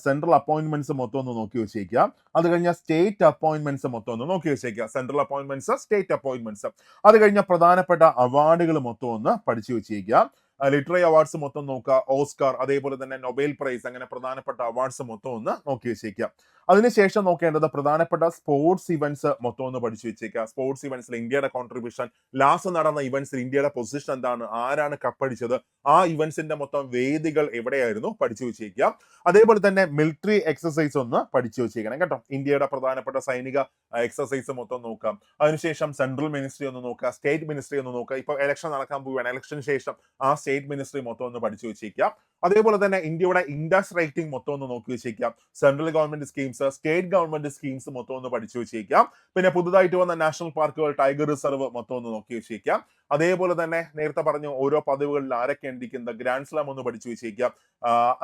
സെൻട്രൽ അപ്പോയിന്റ്മെന്റ്സ് മൊത്തം ഒന്ന് നോക്കി വെച്ചേക്കാം. അത് കഴിഞ്ഞാൽ സ്റ്റേറ്റ് അപ്പോയിന്റ്മെന്റ്സ് മൊത്തം ഒന്ന് നോക്കി വെച്ചേക്കാം. Central appointments, state appointments. അത് കഴിഞ്ഞാൽ പ്രധാനപ്പെട്ട അവാർഡുകൾ മൊത്തം ഒന്ന് പഠിച്ചു വെച്ചേക്കാം. ലിറ്റററി അവാർഡ്സ് മൊത്തം നോക്കുക, ഓസ്കാർ, അതേപോലെ തന്നെ നൊബേൽ പ്രൈസ്, അങ്ങനെ പ്രധാനപ്പെട്ട അവാർഡ്സ് മൊത്തം ഒന്ന് നോക്കി വെച്ചേക്കാം. അതിനുശേഷം നോക്കേണ്ടത് പ്രധാനപ്പെട്ട സ്പോർട്സ് ഇവന്റ്സ് മൊത്തം ഒന്ന് പഠിച്ചു വെച്ചേക്കുക. സ്പോർട്സ് ഇവന്റ്സിൽ ഇന്ത്യയുടെ കോൺട്രിബ്യൂഷൻ, ലാസ്റ്റ് നടന്ന ഇവന്റ്സിൽ ഇന്ത്യയുടെ പൊസിഷൻ എന്താണ്, ആരാണ് കപ്പടിച്ചത്, ആ ഇവന്റ്സിന്റെ മൊത്തം വേദികൾ എവിടെയായിരുന്നു പഠിച്ചു വെച്ചേക്കുക. അതേപോലെ തന്നെ മിലിറ്ററി എക്സസൈസ് ഒന്ന് പഠിച്ചു വെച്ചേക്കണം കേട്ടോ. ഇന്ത്യയുടെ പ്രധാനപ്പെട്ട സൈനിക എക്സസൈസ് മൊത്തം നോക്കാം. അതിനുശേഷം സെൻട്രൽ മിനിസ്ട്രി ഒന്ന് നോക്കുക, സ്റ്റേറ്റ് മിനിസ്ട്രി ഒന്ന് നോക്കുക. ഇപ്പൊ ഇലക്ഷൻ നടക്കാൻ പോവുകയാണ്. ഇലക്ഷന് ശേഷം ആ സ്റ്റേറ്റ് മിനിസ്ട്രി മൊത്തം ഒന്ന് പഠിച്ചു വെച്ചേക്കാം. അതേപോലെ തന്നെ ഇന്ത്യയുടെ ഇൻഡസ് റേറ്റിംഗ് മൊത്തം ഒന്ന് നോക്കി വെച്ചേക്കാം. Central government schemes, state government schemes മൊത്തം ഒന്ന് പഠിച്ചു വെച്ചേക്കാം. പിന്നെ പുതുതായിട്ട് വന്ന നാഷണൽ പാർക്കുകൾ, ടൈഗർ റിസർവ് മൊത്തം ഒന്ന് നോക്കി വെച്ചേക്കാം. അതേപോലെ തന്നെ നേരത്തെ പറഞ്ഞു ഓരോ പദവികളിൽ ആരൊക്കെ ഇരിക്കുന്നത്, ഗ്രാൻഡ് സ്ലാം ഒന്ന് പഠിച്ചു വെച്ചേക്കാം.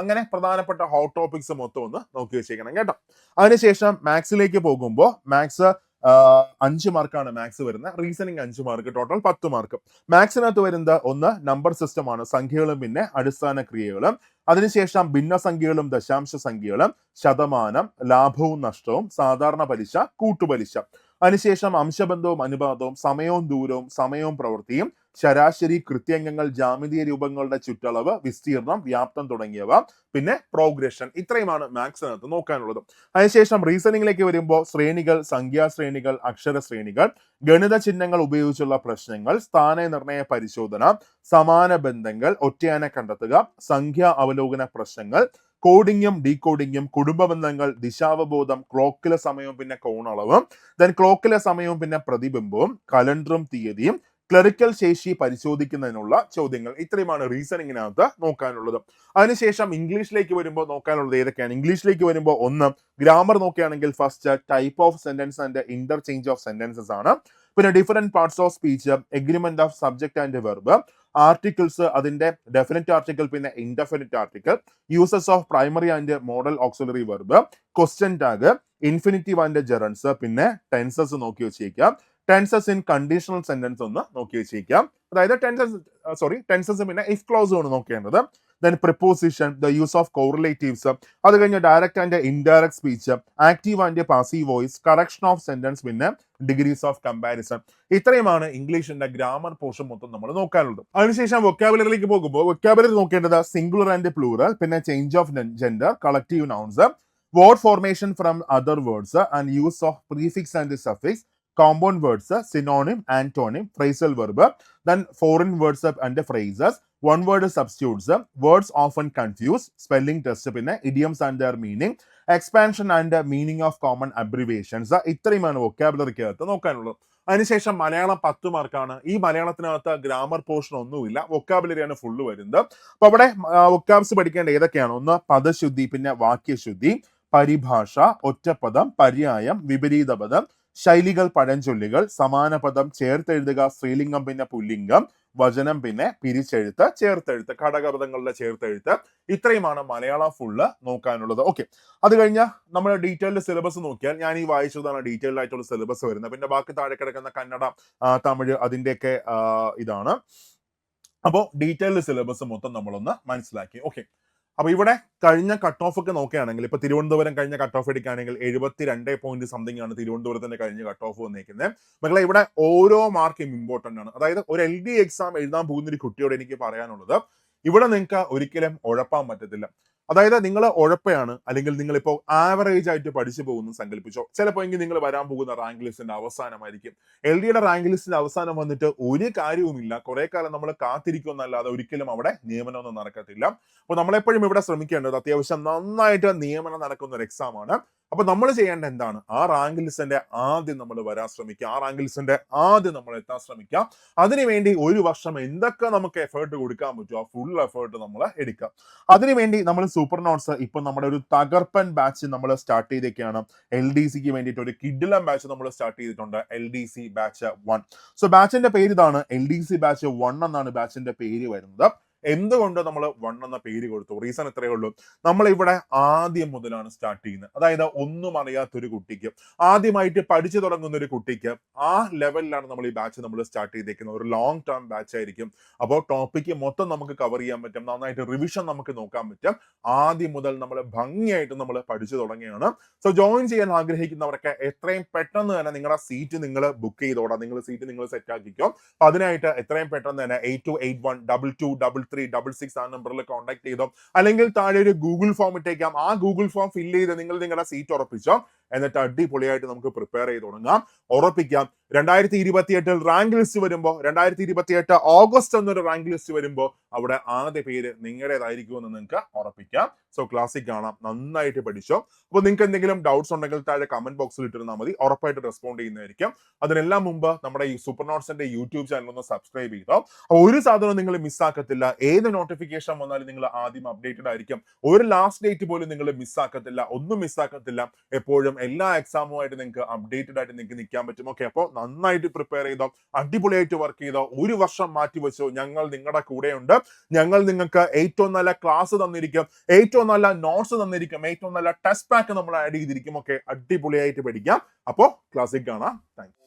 അങ്ങനെ പ്രധാനപ്പെട്ട ഹോട്ട് ടോപ്പിക്സ് മൊത്തം ഒന്ന് നോക്കി വെച്ചേക്കണം കേട്ടോ. അതിനുശേഷം മാത്സിലേക്ക് പോകുമ്പോൾ മാത്സ് 5 മാർക്കാണ് മാത്സ് വരുന്നത്. Reasoning 5 mark, total 10 mark. മാത്സിനകത്ത് വരുന്നത് ഒന്ന് നമ്പർ സിസ്റ്റം ആണ്, സംഖ്യകളും പിന്നെ അടിസ്ഥാന ക്രിയകളും. അതിനുശേഷം ഭിന്നസംഖ്യകളും ദശാംശ സംഖ്യകളും, ശതമാനം, ലാഭവും നഷ്ടവും, സാധാരണ പലിശ, കൂട്ടുപലിശ. അതിനുശേഷം അംശബന്ധവും അനുപാതവും, സമയവും ദൂരവും, സമയവും പ്രവൃത്തിയും, ശരാശരി, കൃത്യംഗങ്ങൾ, ജാമിതീയ രൂപങ്ങളുടെ ചുറ്റളവ്, വിസ്തീർണം, വ്യാപ്തം തുടങ്ങിയവ. പിന്നെ പ്രോഗ്രഷൻ. ഇത്രയുമാണ് മാത്സിനകത്ത് നോക്കാനുള്ളത്. അതിനുശേഷം റീസണിങ്ങിലേക്ക് വരുമ്പോൾ ശ്രേണികൾ, സംഖ്യാശ്രേണികൾ, അക്ഷരശ്രേണികൾ, ഗണിത ചിഹ്നങ്ങൾ ഉപയോഗിച്ചുള്ള പ്രശ്നങ്ങൾ, സ്ഥാനനിർണയ പരിശോധന, സമാന ബന്ധങ്ങൾ, ഒറ്റയാന കണ്ടെത്തുക, സംഖ്യാ അവലോകന പ്രശ്നങ്ങൾ, കോഡിങ്ങും ഡീകോഡിങ്ങും, കുടുംബ ബന്ധങ്ങൾ, ദിശാവബോധം, ക്ലോക്കിലെ സമയവും പിന്നെ കോണളവും, ദെൻ ക്ലോക്കിലെ സമയവും പിന്നെ പ്രതിബിംബവും, കലണ്ടറും തീയതിയും, ക്ലറിക്കൽ ശേഷി പരിശോധിക്കുന്നതിനുള്ള ചോദ്യങ്ങൾ. ഇത്രയുമാണ് റീസണിങ്ങിനകത്ത് നോക്കാനുള്ളത്. അതിനുശേഷം ഇംഗ്ലീഷിലേക്ക് വരുമ്പോൾ നോക്കാനുള്ളത് ഏതൊക്കെയാണ്? ഇംഗ്ലീഷിലേക്ക് വരുമ്പോൾ ഒന്ന് ഗ്രാമർ നോക്കുകയാണെങ്കിൽ first type of sentence and interchange of sentences ആണ്. പിന്നെ different parts of speech, agreement of subject and verb, articles, അതിന്റെ ഡെഫിനിറ്റ് ആർട്ടിക്കിൾ പിന്നെ indefinite article, uses of primary and modal auxiliary verb, question tag, infinitive and gerunds, പിന്നെ tenses നോക്കി വെച്ചേക്കാം. Tenses in conditional sentence ഒന്ന് നോക്കി വെച്ചേക്കാം. അതായത് tenses പിന്നെ ഇഫ് ക്ലോസ് ആണ് നോക്കേണ്ടത്. Then preposition, the use of correlatives, അത് കഴിഞ്ഞ് direct and indirect speech, active and passive voice, correction of sentence, പിന്നെ ഡിഗ്രീസ് ഓഫ് കമ്പാരിസൺ. ഇത്രയുമാണ് ഇംഗ്ലീഷിന്റെ ഗ്രാമർ പോർഷൻ മൊത്തം നമ്മൾ നോക്കാനുള്ളത്. അതിനുശേഷം വൊക്കാബുലറിയിലേക്ക് പോകുമ്പോൾ വൊക്കാബുലറി നോക്കേണ്ടത് സിംഗുലർ ആൻഡ് പ്ലൂറൽ, പിന്നെ change of gender, collective nouns, word formation from other words and use of prefix and suffix, compound words, synonym, antonym, phrasal verb, then foreign words and phrases, one word substitutes, words often confused, spelling test, പിന്നെ idioms and their meaning, expansion and meaning of common abbreviations. ഇത്രയുമാണ് വൊക്കാബുലറിക്ക് അകത്ത് നോക്കാനുള്ളത്. അതിനുശേഷം മലയാളം 10 മാർക്കാണ്. ഈ മലയാളത്തിനകത്ത് grammar portion ഒന്നുമില്ല, വൊക്കാബുലറിയാണ് full വരുന്നത്. അപ്പൊ അവിടെ വൊക്കാബ്സ് പഠിക്കേണ്ട ഏതൊക്കെയാണ്? ഒന്ന് പദശുദ്ധി, പിന്നെ വാക്യശുദ്ധി, പരിഭാഷ, ഒറ്റപ്പദം, പര്യായം, വിപരീത പദം, ശൈലികൾ, പഴഞ്ചൊല്ലുകൾ, സമാന പദം, ചേർത്തെഴുതുക, സ്ത്രീലിംഗം പിന്നെ പുല്ലിംഗം, വചനം പിന്നെ പിരിച്ചെഴുത്ത്, ചേർത്തെഴുത്ത്, ഘടകപദങ്ങളുടെ ചേർത്തെഴുത്ത്. ഇത്രയുമാണ് മലയാളം ഫുള്ള് നോക്കാനുള്ളത്. ഓക്കെ, അത് കഴിഞ്ഞാൽ നമ്മൾ ഡീറ്റെയിൽഡ് സിലബസ് നോക്കിയാൽ ഞാൻ ഈ വായിച്ചതാണ് ഡീറ്റെയിൽഡ് ആയിട്ടുള്ള സിലബസ് വരുന്നത്. പിന്നെ ബാക്കി താഴെ കിടക്കുന്ന കന്നഡ, തമിഴ് അതിന്റെയൊക്കെ ഇതാണ്. അപ്പോൾ ഡീറ്റെയിൽഡ് സിലബസ് മൊത്തം നമ്മളൊന്ന് മനസ്സിലാക്കി. ഓക്കെ, അപ്പൊ ഇവിടെ കഴിഞ്ഞ കട്ട് ഓഫ് ഒക്കെ നോക്കുകയാണെങ്കിൽ ഇപ്പൊ തിരുവനന്തപുരം കഴിഞ്ഞ കട്ട് ഓഫ് എടുക്കുകയാണെങ്കിൽ 72 സംതിങ് ആണ് തിരുവനന്തപുരത്തിന്റെ കഴിഞ്ഞ കട്ട് ഓഫ് വന്നിരിക്കുന്നത്. മക്കളെ ഇവിടെ ഓരോ മാർക്കും ഇമ്പോർട്ടന്റ് ആണ്. അതായത് ഒരു LD എക്സാം എഴുതാൻ പോകുന്ന ഒരു കുട്ടിയോട് എനിക്ക് പറയാനുള്ളത്, ഇവിടെ നിങ്ങൾക്ക് ഒരിക്കലും ഉഴപ്പാൻ പറ്റത്തില്ല. അതായത് നിങ്ങൾ ഉഴപ്പയാണ്, അല്ലെങ്കിൽ നിങ്ങൾ ഇപ്പോൾ ആവറേജ് ആയിട്ട് പഠിച്ചു പോകുന്നു സങ്കല്പിച്ചോ. ചിലപ്പോൾ എങ്കിൽ നിങ്ങൾ വരാൻ പോകുന്ന റാങ്ക് ലിസ്റ്റിന്റെ അവസാനമായിരിക്കും. LDയുടെ റാങ്ക് ലിസ്റ്റിന്റെ അവസാനം വന്നിട്ട് ഒരു കാര്യവുമില്ല, കുറെ കാലം നമ്മൾ കാത്തിരിക്കുമെന്നല്ലാതെ ഒരിക്കലും അവിടെ നിയമനമൊന്നും നടക്കത്തില്ല. അപ്പൊ നമ്മളെപ്പോഴും ഇവിടെ ശ്രമിക്കേണ്ടത് അത്യാവശ്യം നന്നായിട്ട് നിയമനം നടക്കുന്ന ഒരു എക്സാം ആണ്. അപ്പൊ നമ്മൾ ചെയ്യേണ്ട എന്താണ്? ആ റാങ്ക് ലിസ്റ്റിന്റെ ആദ്യം നമ്മൾ വരാൻ ശ്രമിക്കുക, ആ റാങ്ക് ലിസ്റ്റിന്റെ ആദ്യം നമ്മൾ എത്താൻ ശ്രമിക്കുക. അതിനുവേണ്ടി ഒരു വർഷം എന്തൊക്കെ നമുക്ക് എഫേർട്ട് കൊടുക്കാൻ പറ്റുമോ ആ ഫുൾ എഫേർട്ട് നമ്മൾ എടുക്കുക. അതിനുവേണ്ടി നമ്മൾ സൂപ്പർ നോട്ട്സ് ഇപ്പൊ നമ്മുടെ ഒരു തകർപ്പൻ ബാച്ച് നമ്മൾ സ്റ്റാർട്ട് ചെയ്തൊക്കെയാണ്. LDCക്ക് വേണ്ടിയിട്ട് ഒരു കിഡിലം ബാച്ച് നമ്മൾ സ്റ്റാർട്ട് ചെയ്തിട്ടുണ്ട്, LDC ബാച്ച് 1. സോ ബാച്ചിന്റെ പേര് ഇതാണ്, LDC ബാച്ച് 1 എന്നാണ് ബാച്ചിന്റെ പേര് വരുന്നത്. എന്തുകൊണ്ട് നമ്മൾ 1 എന്ന പേര് കൊടുത്തു? റീസൺ ഇത്രയേ ഉള്ളൂ, നമ്മൾ ഇവിടെ ആദ്യം മുതലാണ് സ്റ്റാർട്ട് ചെയ്യുന്നത്. അതായത് ഒന്നും അറിയാത്തൊരു കുട്ടിക്ക്, ആദ്യമായിട്ട് പഠിച്ചു തുടങ്ങുന്ന ഒരു കുട്ടിക്ക് ആ ലെവലിലാണ് നമ്മൾ ഈ ബാച്ച് നമ്മൾ സ്റ്റാർട്ട് ചെയ്തേക്കുന്നത്. ഒരു ലോങ് ടേം ബാച്ച് ആയിരിക്കും. അപ്പോൾ ടോപ്പിക്ക് മൊത്തം നമുക്ക് കവർ ചെയ്യാൻ പറ്റും, നന്നായിട്ട് റിവിഷൻ നമുക്ക് നോക്കാൻ പറ്റും. ആദ്യം മുതൽ നമ്മൾ ഭംഗിയായിട്ട് നമ്മൾ പഠിച്ചു തുടങ്ങിയാണ്. സോ ജോയിൻ ചെയ്യാൻ ആഗ്രഹിക്കുന്നവർക്ക് എത്രയും പെട്ടെന്ന് തന്നെ നിങ്ങളുടെ സീറ്റ് നിങ്ങൾ ബുക്ക് ചെയ്തോടാം, നിങ്ങൾ സീറ്റ് നിങ്ങൾ സെറ്റ് ആക്കിക്കോ. അതിനായിട്ട് എത്രയും പെട്ടെന്ന് തന്നെ 8281223366 ആ നമ്പറിൽ കോൺടാക്ട് ചെയ്തോ, അല്ലെങ്കിൽ താഴെ ഒരു ഗൂഗിൾ ഫോം ഇട്ടേക്കാം. ആ ഗൂഗിൾ ഫോം ഫില്ല് ചെയ്ത് നിങ്ങൾ നിങ്ങളുടെ സീറ്റ് ഉറപ്പിച്ചോ. എന്നിട്ട് അടിപൊളിയായിട്ട് നമുക്ക് പ്രിപ്പയർ ചെയ്ത് തുടങ്ങാം. ഉറപ്പിക്കാം 2028 റാങ്ക് ലിസ്റ്റ് വരുമ്പോൾ, 2028 ഓഗസ്റ്റ് എന്നൊരു റാങ്ക് ലിസ്റ്റ് വരുമ്പോൾ അവിടെ ആദ്യ പേര് നിങ്ങളുടേതായിരിക്കുമെന്ന് നിങ്ങൾക്ക് ഉറപ്പിക്കാം. സോ ക്ലാസ്സിൽ കാണാം, നന്നായിട്ട് പഠിച്ചോ. അപ്പോൾ നിങ്ങൾക്ക് എന്തെങ്കിലും ഡൗട്ട്സ് ഉണ്ടെങ്കിൽ താഴെ കമന്റ് ബോക്സിൽ ഇട്ടിരുന്നാൽ മതി, ഉറപ്പായിട്ട് റെസ്പോണ്ട് ചെയ്യുന്നതായിരിക്കും. അതിനെല്ലാം മുമ്പ് നമ്മുടെ ഈ സൂപ്പർ നോട്ട്സിന്റെ യൂട്യൂബ് ചാനൽ ഒന്ന് സബ്സ്ക്രൈബ് ചെയ്തോ. ഒരു സാധനവും നിങ്ങൾ മിസ്സാക്കത്തില്ല. ഏത് നോട്ടിഫിക്കേഷൻ വന്നാലും നിങ്ങൾ ആദ്യം അപ്ഡേറ്റഡ് ആയിരിക്കും. ഒരു ലാസ്റ്റ് ഡേറ്റ് പോലും നിങ്ങൾ മിസ്സാക്കത്തില്ല, ഒന്നും മിസ്സാക്കത്തില്ല. എപ്പോഴും എല്ലാ എക്സാമുമായിട്ട് നിങ്ങൾക്ക് അപ്ഡേറ്റഡ് ആയിട്ട് നിങ്ങൾക്ക് നിൽക്കാൻ പറ്റും. ഓക്കെ, അപ്പോൾ നന്നായിട്ട് പ്രിപ്പയർ ചെയ്തോ, അടിപൊളിയായിട്ട് വർക്ക് ചെയ്തോ, ഒരു വർഷം മാറ്റി വെച്ചോ. ഞങ്ങൾ നിങ്ങളുടെ കൂടെയുണ്ട്. ഞങ്ങൾ നിങ്ങൾക്ക് ഏറ്റവും നല്ല ക്ലാസ് തന്നിരിക്കും, ഏറ്റവും നല്ല നോട്ട്സ് തന്നിരിക്കും, ഏറ്റവും നല്ല ടെസ്റ്റ് പാക്ക് നമ്മൾ ആഡ് ചെയ്തിരിക്കും. ഓക്കെ, അടിപൊളിയായിട്ട് പഠിക്കാം. അപ്പോൾ ക്ലാസ്സിൽ കാണാം. Thank you.